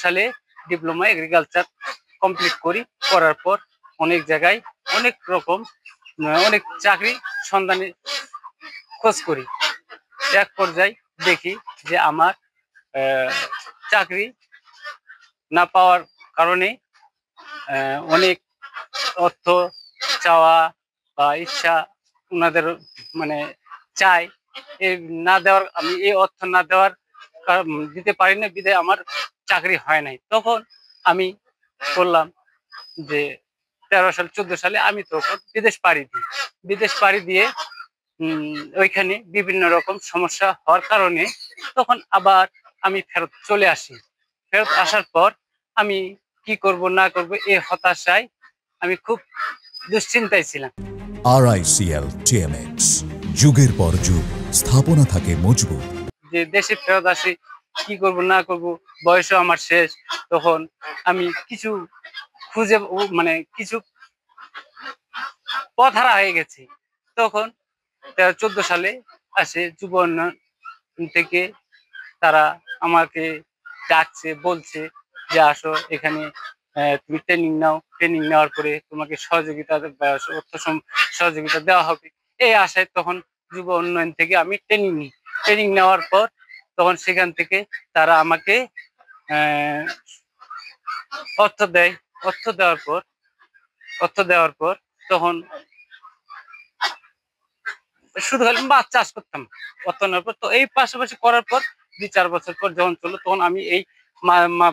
সালে diploma agriculture complete করি। করার পর অনেক জায়গায় অনেক রকম অনেক চাকরি সন্ধানে খোঁজ করি। এক পর্যায়ে দেখি যে আমার চাকরি না পাওয়ার কারণে অনেক অর্থ চাওয়া বা ইচ্ছা ওনাদের মানে চাই, এই না দেওয়ার আমি এই অর্থ না দেওয়ার দিতে পারি না, বিধায় আমার চাকরি হয় নাই। তখন আমি বললাম যে 14 সালে আমি তখন বিদেশ পাড়ি দিয়ে ওইখানে বিভিন্ন রকম সমস্যা হওয়ার কারণে তখন আবার আমি ফেরত চলে আসি। ফেরত আসার পর আমি কি করব না করব এই হতাশায় আমি খুব দুশ্চিন্তায় ছিলাম। RICL TMX, যুগের পর যুগ স্থাপনা থাকে মজবুত। যে দেশে ফেরত আসি, কি করব না করব, বয়সও আমার শেষ। তখন আমি কিছু খুঁজে মানে কিছু পথহারা হয়ে গেছি। তখন 14 সালে আসে যুব উন্নয়ন থেকে, তারা আমাকে ডাকছে, বলছে যে আসো এখানে তুমি ট্রেনিং নাও, ট্রেনিং নেওয়ার পরে তোমাকে অর্থ সহযোগিতা দেওয়া হবে। এই আশায় তখন যুব উন্নয়ন থেকে আমি ট্রেনিং নিই। ট্রেনিং নেওয়ার পর তখন সেখান থেকে তারা আমাকে অর্থ দেয়। অর্থ দেওয়ার পর তখন শুধু খালি মাছ চাষ করতাম। অর্থ নেওয়ার পর তো এই পাশাপাশি করার পর 2-4 বছর পর যখন চললো, তখন আমি এই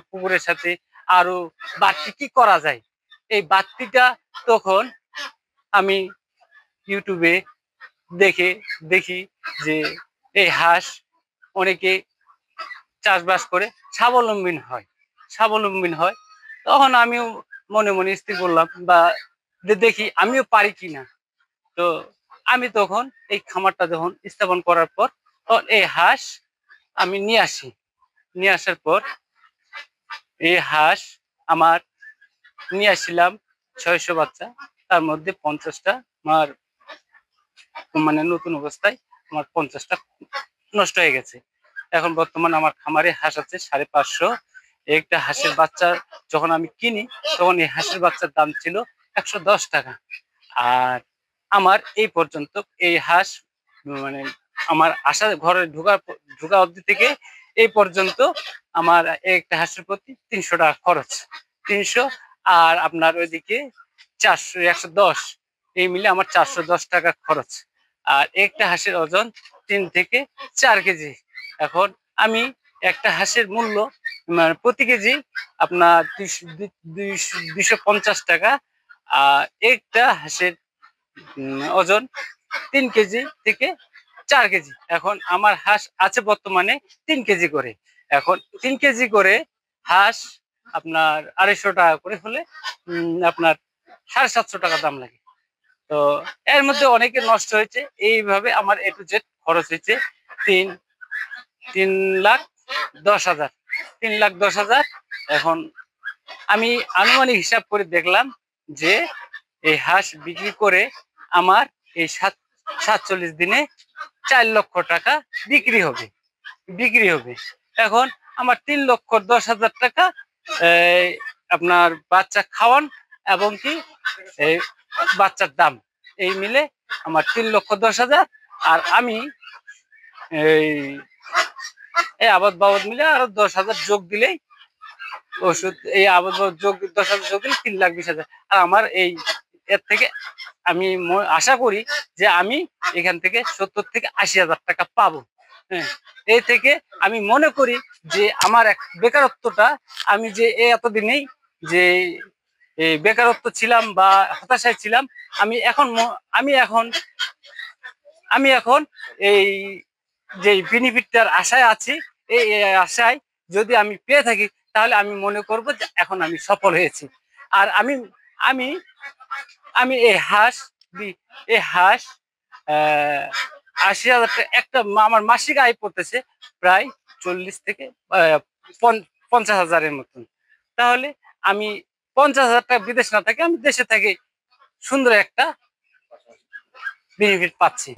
পুকুরের সাথে আরো বাড়তি কি করা যায়, এই বাড়তিটা তখন আমি ইউটিউবে দেখি যে এই হাঁস অনেকে চাষবাস করে স্বাবলম্বী হয়। তখন আমিও মনে মনে স্থির করলাম বা দেখি আমিও পারি কিনা। তো আমি তখন এই খামারটা যখন স্থাপন করার পর তখন এই হাঁস আমি নিয়ে আসার পর এই হাঁস আমার নিয়ে আসছিলাম 600 বাচ্চা। তার মধ্যে 50টা আমার মানে নতুন অবস্থায় আমার 50টা নষ্ট হয়ে গেছে। এখন বর্তমানে আমার খামারে হাঁস আছে 550। একটা হাঁসের বাচ্চা যখন আমি কিনি তখন এই হাঁসের বাচ্চার দাম ছিল 110 টাকা। আর আমার এই পর্যন্ত এই হাঁস মানে আমার ঘরে ঢোকা অবধি থেকে এই পর্যন্ত আমার একটা হাঁসের প্রতি 300 টাকা খরচ। 300 আর আপনার ওইদিকে 400, 110, এই মিলে আমার 410 টাকা খরচ। আর একটা হাঁসের ওজন 3 থেকে 4 কেজি। এখন আমি একটা হাঁসের মূল্য মানে প্রতি কেজি আপনার 250 টাকা। আর একটা হাঁসের ওজন 3 কেজি থেকে 4 কেজি। এখন আমার হাঁস আছে বর্তমানে 3 কেজি করে। এখন 3 কেজি করে হাঁস আপনার 250 টাকা করে হলে আপনার 750 টাকা দাম লাগে। তো এর মধ্যে অনেকে নষ্ট হয়েছে। এইভাবে আমার A to Z খরচ হয়েছে 3,10,000। 3,10,000। এখন আমি আনুমানিক হিসাব করে দেখলাম যে এই হাঁস বিক্রি করে আমার এই 47 দিনে 4 লক্ষ টাকা বিক্রি হবে। এখন আমার 3,10,000 টাকা আপনার বাচ্চা খাওয়ান এবং কি এই বাচ্চার দাম, এই মিলে আমার 3,10,000। আর আমি এই আবাদ বাবদ মিলে আরো 10,000 যোগ দিলেই ওষুধ, এই আবাদ বাবদ যোগ 10,000 যোগ দিলে 3,20,000। আর আমার এর থেকে আমি আশা করি যে আমি এখান থেকে 70 থেকে 80,000 টাকা পাবো। হ্যাঁ, এই থেকে আমি মনে করি যে আমার বেকারত্বটা, আমি যে এতদিনেই যে বেকারত্ব ছিলাম বা হতাশায় ছিলাম, আমি এখন এই যে বেনিফিটটার আশায় আছি। এই আশায় যদি আমি পেয়ে থাকি তাহলে আমি মনে করব যে এখন আমি সফল হয়েছি। আর আমি আমি এই হাঁস 80,000 টাকা একটা আমার মাসিক আয় পড়তেছে প্রায় 40 থেকে 50,000-এর মতন। তাহলে আমি 50,000 টাকা বিদেশ না থাকে, আমি দেশে থেকে সুন্দর একটা বেনিফিট পাচ্ছি।